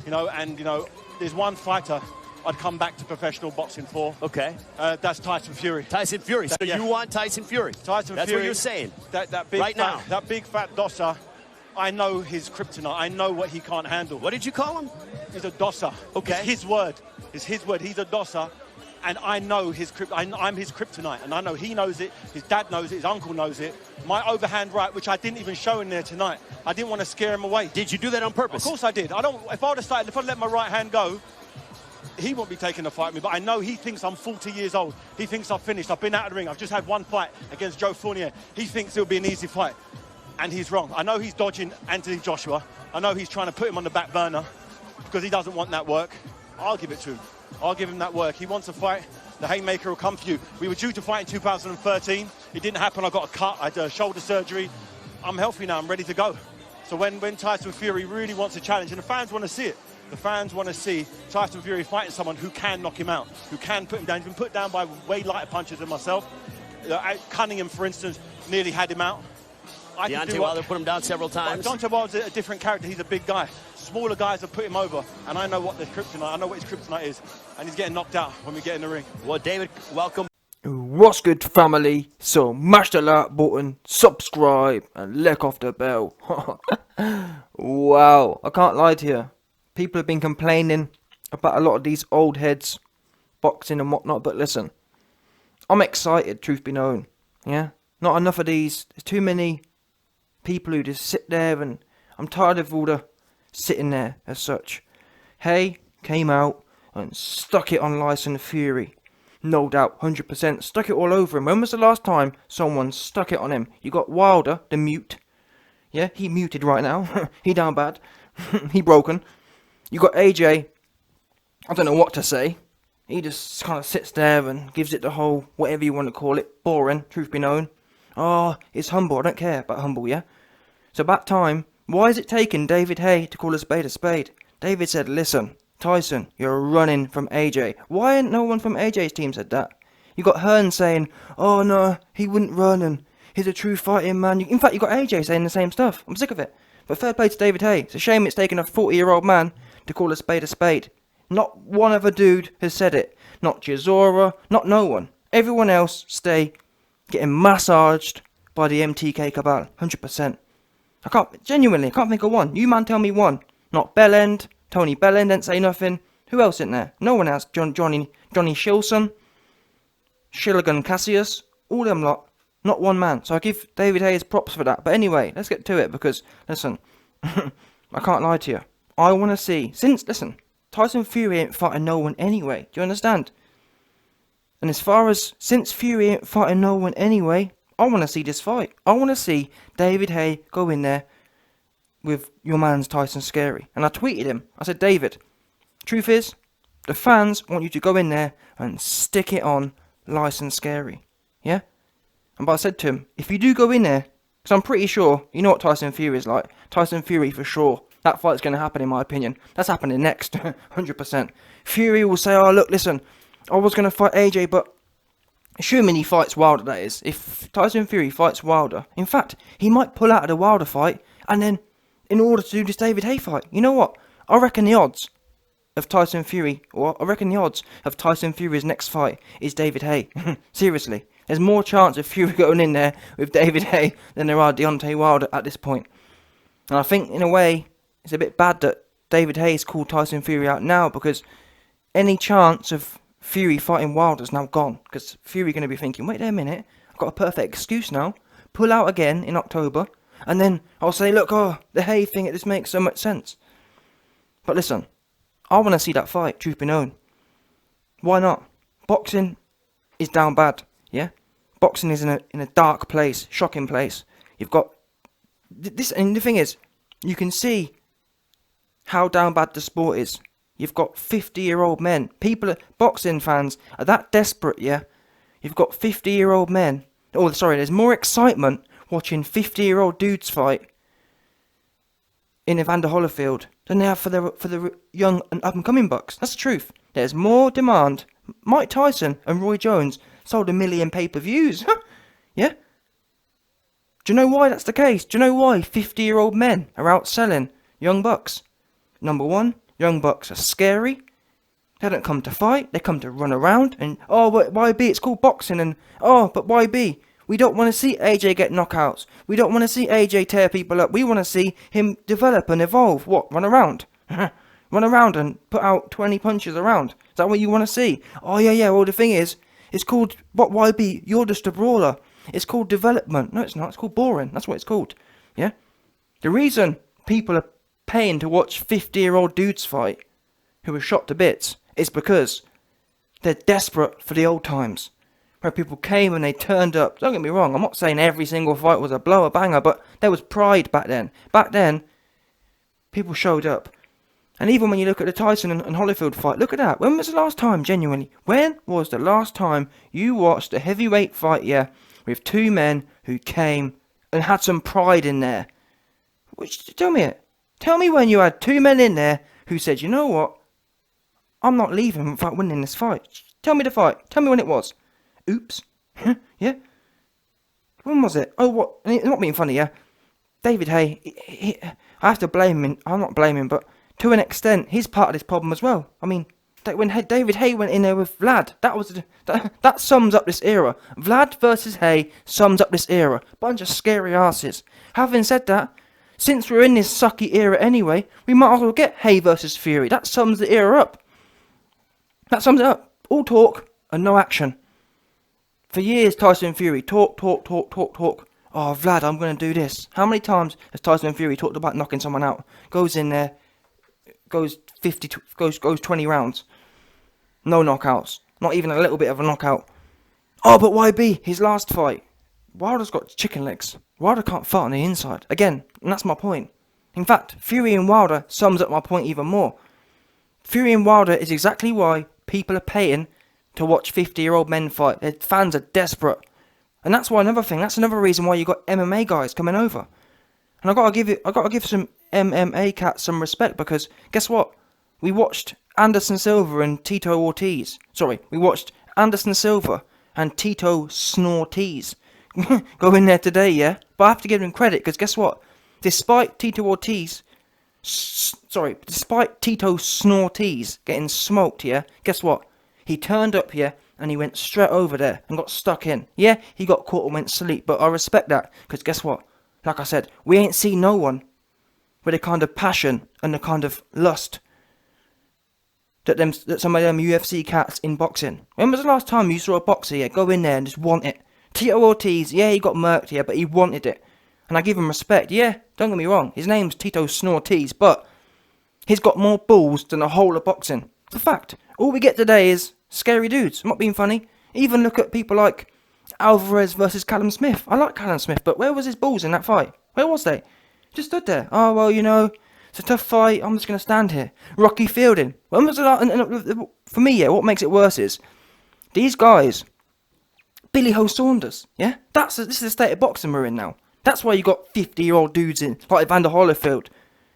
You know, and, you know, there's one fighter I'd come back to professional boxing for. Okay. That's Tyson Fury. Tyson Fury. So you want Tyson Fury? Tyson That's Fury. what you're saying. That big right now. That big fat dosser, I know his kryptonite. I know what he can't handle. What did you call him? He's a dosser. Okay. It's his word. It's his word. He's a dosser. And I know I'm his kryptonite. And I know he knows it. His dad knows it. His uncle knows it. My overhand right, which I didn't even show in there tonight. I didn't want to scare him away. Did you do that on purpose? Of course I did. If I'd let my right hand go, he won't be taking the fight with me, but I know he thinks I'm 40 years old. He thinks I've finished. I've been out of the ring. I've just had one fight against Joe Fournier. He thinks it'll be an easy fight, and he's wrong. I know he's dodging Anthony Joshua. I know he's trying to put him on the back burner because he doesn't want that work. I'll give it to him. I'll give him that work. He wants a fight. The haymaker will come for you. We were due to fight in 2013. It didn't happen. I got a cut. I had shoulder surgery. I'm healthy now. I'm ready to go. So when Tyson Fury really wants a challenge, and the fans want to see it, the fans want to see Tyson Fury fighting someone who can knock him out, who can put him down. He's been put down by way lighter punches than myself. Cunningham, for instance, nearly had him out. Deontay Wilder put him down several times. Deontay Wilder's a different character. He's a big guy. Smaller guys have put him over, and I know what his kryptonite is, and he's getting knocked out when we get in the ring. Well, David, welcome. What's good, family? So mash the like button, subscribe, and lick off the bell. Wow, I can't lie to you. People have been complaining about a lot of these old heads, boxing and whatnot, but listen, I'm excited, truth be known. Yeah, not enough of these. There's too many people who just sit there, and I'm tired of all the sitting there as such. Haye came out and stuck it on Tyson Fury. No doubt, 100%. Stuck it all over him. When was the last time someone stuck it on him? You got Wilder, the mute. Yeah, he muted right now. He down bad. He broken. You got AJ. I don't know what to say. He just kind of sits there and gives it the whole, whatever you want to call it, boring, truth be known. Oh, it's humble. I don't care about humble, yeah? So about time. Why is it taking David Haye to call a spade a spade? David said, listen, Tyson, you're running from AJ. Why ain't no one from AJ's team said that? You got Hearn saying, oh no, he wouldn't run and he's a true fighting man. In fact, you got AJ saying the same stuff. I'm sick of it. But fair play to David Haye. It's a shame it's taken a 40-year-old man to call a spade a spade. Not one other dude has said it. Not Chisora, not no one. Everyone else stay getting massaged by the MTK cabal. 100%. I can't think of one. You man tell me one. Not Bellend. Tony Bellend didn't say nothing. Who else in there? No one else. Johnny Shilson. Shilligan Cassius. All them lot. Not one man. So I give David Hayes props for that. But anyway, let's get to it because, listen, I can't lie to you. I want to see, listen, Tyson Fury ain't fighting no one anyway. Do you understand? And since Fury ain't fighting no one anyway, I want to see this fight. I want to see David Haye go in there with your man's Tyson Scary. And I tweeted him. I said, David, truth is, the fans want you to go in there and stick it on Tyson Scary. Yeah? And but I said to him, if you do go in there, because I'm pretty sure, you know what Tyson Fury is like. Tyson Fury for sure. That fight's going to happen in my opinion. That's happening next. 100%. Fury will say, oh look, listen, I was going to fight AJ, but assuming he fights Wilder, that is. If Tyson Fury fights Wilder, in fact, he might pull out of the Wilder fight, and then, in order to do this David Haye fight, you know what? I reckon the odds of Tyson Fury's next fight is David Haye. Seriously. There's more chance of Fury going in there with David Haye than there are Deontay Wilder at this point. And I think, in a way, it's a bit bad that David Haye's called Tyson Fury out now, because any chance of Fury fighting Wilder's now gone. Because Fury going to be thinking, wait a minute, I've got a perfect excuse now. Pull out again in October. And then I'll say, look, the Haye thing, this makes so much sense. But listen, I want to see that fight, truth be known. Why not? Boxing is down bad, yeah? Boxing is in a dark place, shocking place. You've got this, and the thing is, you can see how down bad the sport is. You've got 50-year-old men. Boxing fans are that desperate, yeah? You've got 50-year-old men. Oh, sorry, there's more excitement watching 50-year-old dudes fight in Evander Holyfield than they have for the young and up-and-coming bucks. That's the truth. There's more demand. Mike Tyson and Roy Jones sold 1 million pay-per-views. Yeah? Do you know why that's the case? Do you know why 50-year-old men are outselling young bucks? Number one, young bucks are scary. They don't come to fight. They come to run around. And, oh, but YB, it's called boxing. And, oh, but YB, we don't want to see AJ get knockouts. We don't want to see AJ tear people up. We want to see him develop and evolve. What? Run around? Run around and put out 20 punches around. Is that what you want to see? Oh, yeah. Well, the thing is, it's called, what, YB, you're just a brawler. It's called development. No, it's not. It's called boring. That's what it's called. Yeah? The reason people are paying to watch 50-year-old dudes fight who are shot to bits is because they're desperate for the old times where people came and they turned up. Don't get me wrong, I'm not saying every single fight was a blower banger, but there was pride back then. Back then, people showed up. And even when you look at the Tyson and Holyfield fight, look at that. When was the last time, genuinely, when was the last time you watched a heavyweight fight, yeah, with two men who came and had some pride in there? Tell me it. Tell me when you had two men in there who said, you know what? I'm not leaving without winning this fight. Tell me the fight. Tell me when it was. Oops. Yeah? When was it? Oh, what? I'm not being funny, yeah? David Haye, I have to blame him. I'm not blaming him, but to an extent, he's part of this problem as well. I mean, when David Haye went in there with Vlad, that sums up this era. Vlad versus Haye sums up this era. Bunch of scary asses. Having said that, since we're in this sucky era anyway, we might as well get Haye versus Fury. That sums the era up. That sums it up. All talk and no action. For years, Tyson Fury talk. Oh, Vlad, I'm going to do this. How many times has Tyson Fury talked about knocking someone out? Goes in there, goes 20 rounds. No knockouts. Not even a little bit of a knockout. Oh, but YB, his last fight. Wilder's got chicken legs. Wilder can't fight on the inside. Again, and that's my point. In fact, Fury and Wilder sums up my point even more. Fury and Wilder is exactly why people are paying to watch 50-year-old men fight. Their fans are desperate. And that's another reason why you got MMA guys coming over. And I gotta give some MMA cats some respect, because guess what? We watched Anderson Silva and Tito Ortiz. We watched Anderson Silva and Tito Snortiz go in there today, yeah? But I have to give them credit, because guess what? Despite Tito Snortiz getting smoked, yeah? Guess what? He turned up here and he went straight over there and got stuck in. Yeah, he got caught and went sleep, but I respect that, because guess what? Like I said, we ain't seen no one with the kind of passion and the kind of lust that some of them UFC cats in boxing. When was the last time you saw a boxer, yeah, go in there and just want it? Tito Ortiz, yeah, he got murked here, but he wanted it. And I give him respect, yeah, don't get me wrong, his name's Tito Snortiz, but he's got more balls than the whole of boxing. It's a fact. All we get today is scary dudes. I'm not being funny. Even look at people like Alvarez versus Callum Smith. I like Callum Smith, but where was his balls in that fight? Where was they? Just stood there. Oh, well, you know, it's a tough fight. I'm just going to stand here. Rocky Fielding. When was it? For me, yeah, what makes it worse is these guys, Billy Ho Saunders, yeah? This is the state of boxing we're in now. That's why you got 50-year-old dudes in, like Evander Holyfield.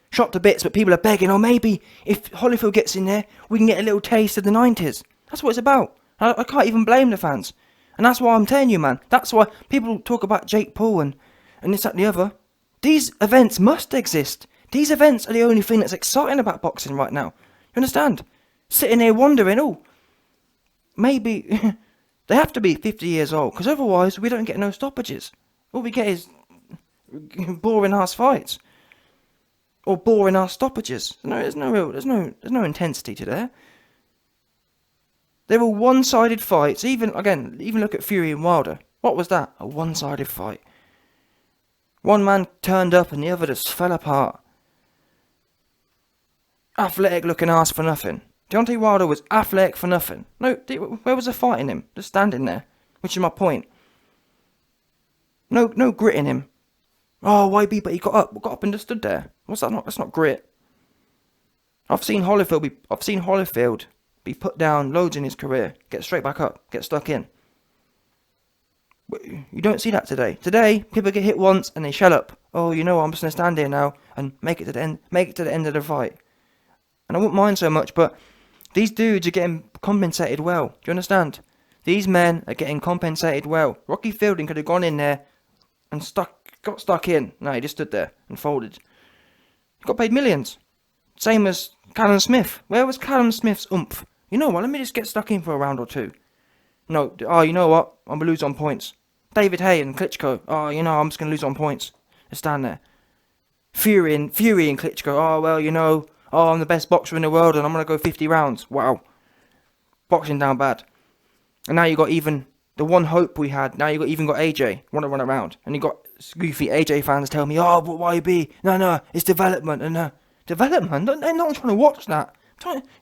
Shot to bits, but people are begging, oh, maybe if Holyfield gets in there, we can get a little taste of the 90s. That's what it's about. I can't even blame the fans. And that's why I'm telling you, man. That's why people talk about Jake Paul and this, that, and the other. These events must exist. These events are the only thing that's exciting about boxing right now. You understand? Sitting there wondering, oh, maybe they have to be 50 years old, because otherwise we don't get no stoppages. All we get is boring ass fights. Or boring ass stoppages. There's no intensity to there. They were one-sided fights. Even look at Fury and Wilder. What was that? A one-sided fight. One man turned up and the other just fell apart. Athletic looking ass for nothing. Deontay Wilder was athletic for nothing. No, where was the fight in him? Just standing there. Which is my point. No grit in him. Oh, YB, but he got up and just stood there. What's that? That's not grit. I've seen Holyfield be put down loads in his career, get straight back up, get stuck in. But you don't see that today. Today, people get hit once and they shell up. Oh, you know what? I'm just gonna stand here now and make it to the end of the fight. And I wouldn't mind so much, but these dudes are getting compensated well. Do you understand? These men are getting compensated well. Rocky Fielding could have gone in there and got stuck in. No, he just stood there and folded. He got paid millions. Same as Callum Smith. Where was Callum Smith's oomph? You know what? Let me just get stuck in for a round or two. No, you know what? I'm gonna lose on points. David Haye and Klitschko. I'm just gonna lose on points. Just stand there. Fury and Klitschko. I'm the best boxer in the world and I'm gonna go 50 rounds. Wow. Boxing down bad. And now you got even the one hope we had. Now you got AJ want to run around, and you got goofy AJ fans tell me, but YB, no, it's development and development. They're not trying to watch that.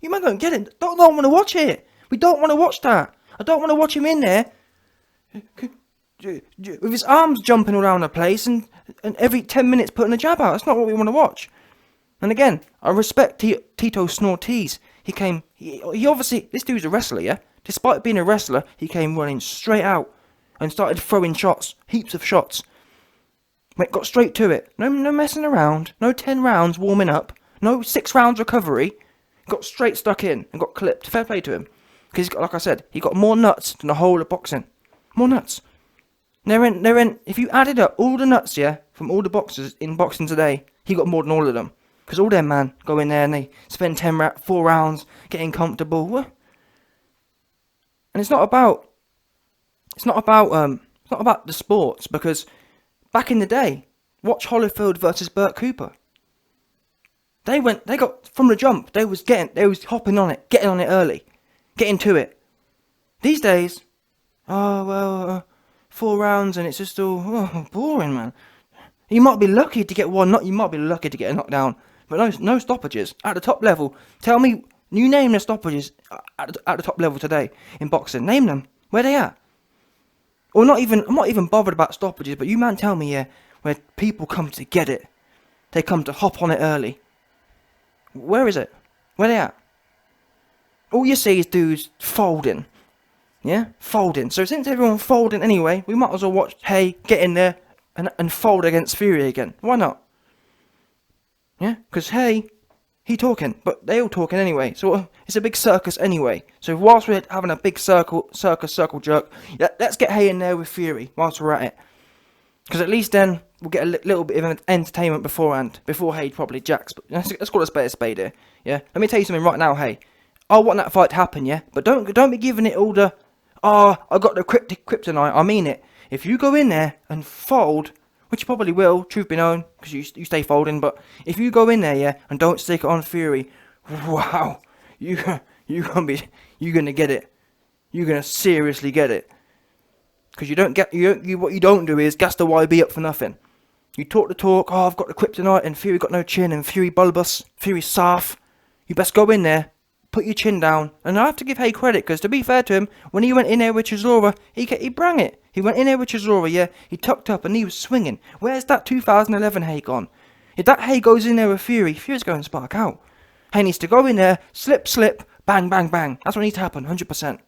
You man don't get it. Don't want to watch it. We don't want to watch that. I don't want to watch him in there with his arms jumping all around the place and every 10 minutes putting a jab out. That's not what we want to watch. And again, I respect Tito Snortees. He obviously, this dude's a wrestler, yeah? Despite being a wrestler, he came running straight out and started throwing shots, heaps of shots. Got straight to it. No messing around, no 10 rounds warming up, no 6 rounds recovery. Got straight stuck in and got clipped. Fair play to him. Because, like I said, he got more nuts than the whole of boxing. More nuts. If you added up all the nuts, yeah, from all the boxers in boxing today, he got more than all of them. Because all them, man, go in there and they spend 4 rounds getting comfortable. And it's not about the sports, because back in the day, watch Holyfield versus Burt Cooper. They got from the jump. They was hopping on it, getting on it early, getting to it. These days, 4 rounds and it's just all boring, man. You might be lucky to get you might be lucky to get a knockdown, but no stoppages at the top level. Tell me. You name the stoppages at the top level today in boxing. Name them. Where they at? Or I'm not even bothered about stoppages, but you man tell me, yeah, where people come to get it. They come to hop on it early. Where is it? Where they at? All you see is dudes folding. Yeah? Folding. So since everyone's folding anyway, we might as well watch Haye get in there and fold against Fury again. Why not? Yeah? Because Haye, he talking, but they all talking anyway. So it's a big circus anyway. So whilst we're having a big circle jerk, let's get Haye in there with Fury whilst we're at it. Because at least then we'll get a little bit of entertainment beforehand, before Haye probably jacks. But let's call a spade here. Yeah. Let me tell you something right now, Haye. I want that fight to happen, yeah. But don't be giving it all the I got the kryptonite. I mean it. If you go in there and fold, which you probably will, truth be known, because you stay folding. But if you go in there, yeah, and don't stick it on Fury, wow, you're gonna get it. You're gonna seriously get it. Because what you don't do is gas the YB up for nothing. You talk the talk. I've got the kryptonite, and Fury got no chin, and Fury bulbous, Fury soft. You best go in there, put your chin down, and I have to give Haye credit, because to be fair to him, when he went in there with Chisora, he brang it. He went in there with Chisora, yeah, he tucked up and he was swinging. Where's that 2011 Haye gone? If that Haye goes in there with Fury's going to spark out. Haye needs to go in there, slip, bang, bang, bang. That's what needs to happen, 100%.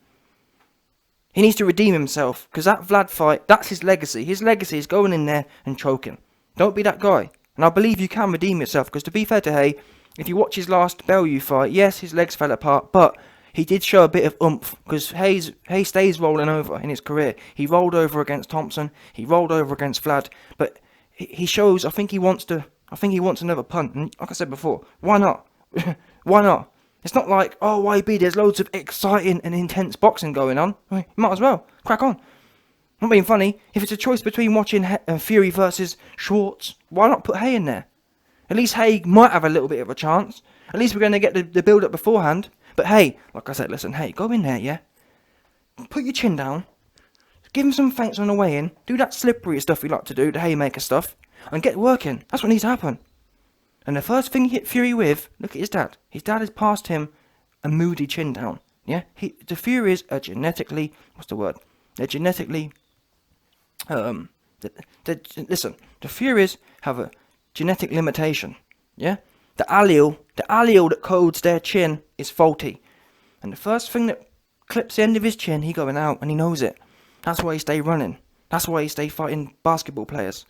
He needs to redeem himself, because that Vlad fight, that's his legacy. His legacy is going in there and choking. Don't be that guy. And I believe you can redeem yourself, because to be fair to Haye, if you watch his last Bellew fight, yes, his legs fell apart, but he did show a bit of oomph, because Haye stays rolling over in his career. He rolled over against Thompson, he rolled over against Vlad, but he shows, I think he wants another punt. And like I said before, why not? Why not? It's not like, YB, there's loads of exciting and intense boxing going on. You might as well, crack on. Not being funny, if it's a choice between watching Fury versus Schwartz, why not put Haye in there? At least Haye might have a little bit of a chance. At least we're going to get the build-up beforehand. But Haye, like I said, listen, Haye, go in there, yeah? Put your chin down. Give him some feints on the way in. Do that slippery stuff we like to do, the haymaker stuff. And get working. That's what needs to happen. And the first thing he hit Fury with, look at his dad. His dad has passed him a moody chin down. Yeah? The Furies are genetically... What's the word? They're genetically... listen, the Furies have a genetic limitation. Yeah? The allele that codes their chin is faulty. And the first thing that clips the end of his chin, he going out, and he knows it. That's why he stay running. That's why he stay fighting basketball players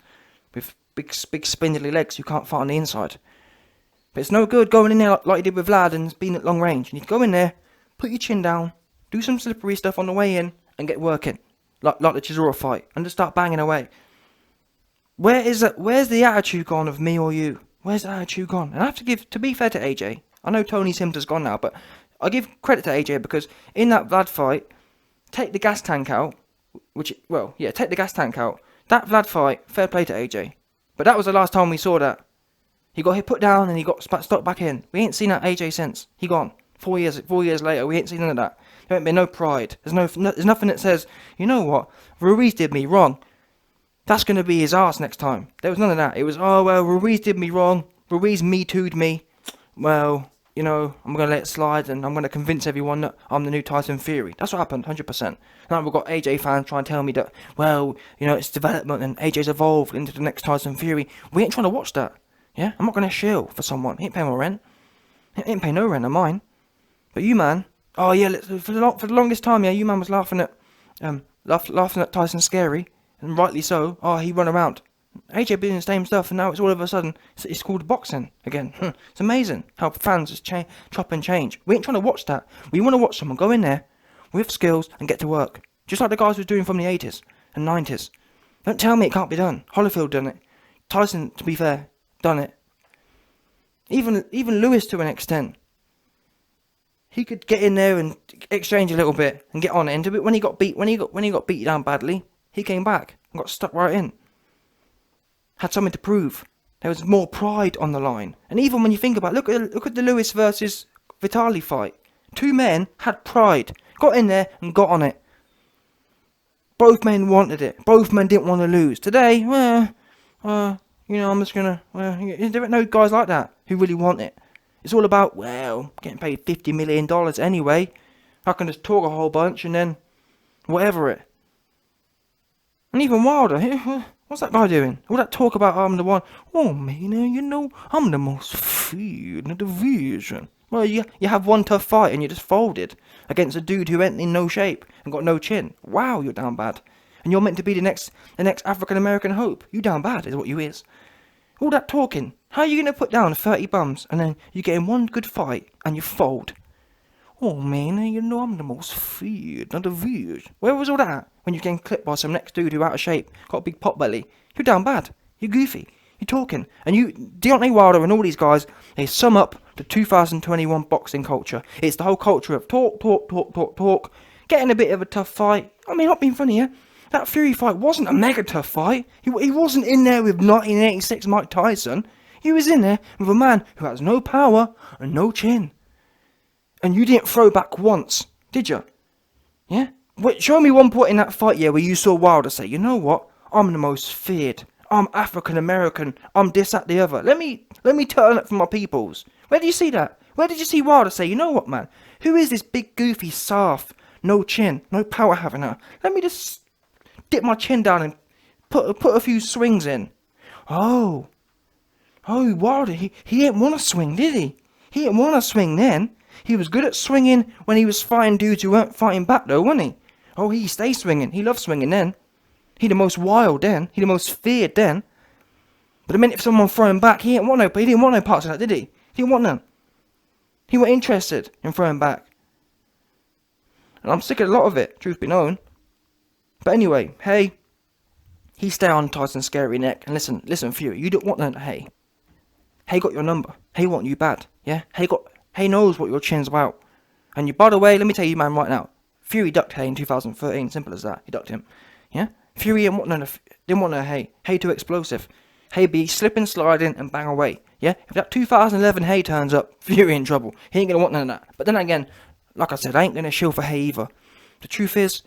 with big spindly legs who can't fight on the inside. But it's no good going in there like he did with Vlad and being at long range. You need to go in there, put your chin down, do some slippery stuff on the way in, and get working. Like the Chisora fight, and just start banging away. Where's the attitude gone of me or you? Where's the attitude gone? And I have to give, to be fair to AJ, I know Tony Sims has gone now, but I give credit to AJ because in that Vlad fight, take the gas tank out, take the gas tank out. That Vlad fight, fair play to AJ. But that was the last time we saw that. He got put down and he got stopped back in. We ain't seen that AJ since. He gone. 4 years later, we ain't seen none of that. There ain't been no pride. There's nothing that says, you know what, Ruiz did me wrong. That's going to be his arse next time. There was none of that. It was, oh, well, Ruiz did me wrong. Ruiz me too'd me. Well, you know, I'm going to let it slide and I'm going to convince everyone that I'm the new Tyson Fury. That's what happened, 100%. Now we've got AJ fans trying to tell me that, well, you know, it's development and AJ's evolved into the next Tyson Fury. We ain't trying to watch that. Yeah? I'm not going to shill for someone. He ain't paying my rent. He ain't paying no rent of mine. But you, man, oh yeah, for the longest time, yeah, you man was laughing at Tyson Scary, and rightly so. Oh, he run around. AJ been doing the same stuff, and now it's all of a sudden it's called boxing again. It's amazing how fans just chop and change. We ain't trying to watch that. We want to watch someone go in there with skills and get to work, just like the guys was doing from the 80s and 90s. Don't tell me it can't be done. Holyfield done it. Tyson, to be fair, done it. Even Lewis to an extent. He could get in there and exchange a little bit and get on it. And when he got beat down badly, he came back and got stuck right in. Had something to prove. There was more pride on the line. And even when you think about it, look at the Lewis versus Vitali fight. Two men had pride, got in there and got on it. Both men wanted it. Both men didn't want to lose. Today, you know, I'm just gonna. There ain't no guys like that who really want it. It's all about, well, getting paid $50 million anyway. I can just talk a whole bunch and then whatever it. And even Wilder, what's that guy doing? All that talk about I'm the one. Oh man, you know, I'm the most feared in the division. Well, you have one tough fight and you just folded against a dude who ain't in no shape and got no chin. Wow, you're down bad. And you're meant to be the next African American hope. You down bad is what you is. All that talking. How are you going to put down 30 bums and then you get in one good fight and you fold? Oh man, you know I'm the most feared, not the views. Where was all that when you're getting clipped by some next dude who out of shape, got a big pot belly? You're down bad. You're goofy. You're talking. And Deontay Wilder and all these guys, they sum up the 2021 boxing culture. It's the whole culture of talk, getting a bit of a tough fight. I mean, not being funny here. That Fury fight wasn't a mega tough fight. He wasn't in there with 1986 Mike Tyson. He was in there with a man who has no power and no chin. And you didn't throw back once, did you? Yeah? Wait, show me one point in that fight, yeah, where you saw Wilder say, you know what? I'm the most feared. I'm African American. I'm this, that, the other. Let me turn up for my peoples. Where did you see that? Where did you see Wilder say, you know what, man? Who is this big goofy saf? No chin, no power having her. Let me just dip my chin down and put a few swings in. Oh, Wilder, he didn't want to swing, did he? He didn't want to swing then. He was good at swinging when he was fighting dudes who weren't fighting back though, wasn't he? Oh, he stayed swinging. He loved swinging then. He the most wild then. He the most feared then. But the minute someone throwing back, he didn't want no parts of that, did he? He didn't want none. He wasn't interested in throwing back. And I'm sick of a lot of it, truth be known. But anyway, Haye, he stay on Tyson's scary neck. And listen, Fury, you don't want none of Haye. Haye got your number. Haye want you bad, yeah? Haye knows what your chin's about. And by the way, let me tell you, man, right now. Fury ducked Haye in 2013. Simple as that. He ducked him. Yeah? Fury didn't want none of Haye. Haye too explosive. Haye be slipping, sliding, and bang away. Yeah? If that 2011 Haye turns up, Fury in trouble. He ain't gonna want none of that. But then again, like I said, I ain't gonna shill for Haye either. The truth is,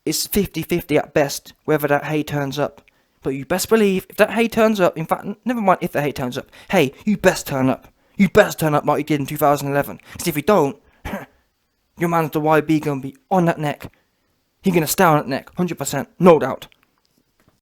it's 50-50 at best whether that Haye turns up. But you best believe, if that Haye turns up, in fact, never mind if the Haye turns up, Haye, you best turn up. You best turn up like you did in 2011. Because if you don't, your man's the YB gonna be on that neck. He's gonna stay on that neck, 100%, no doubt.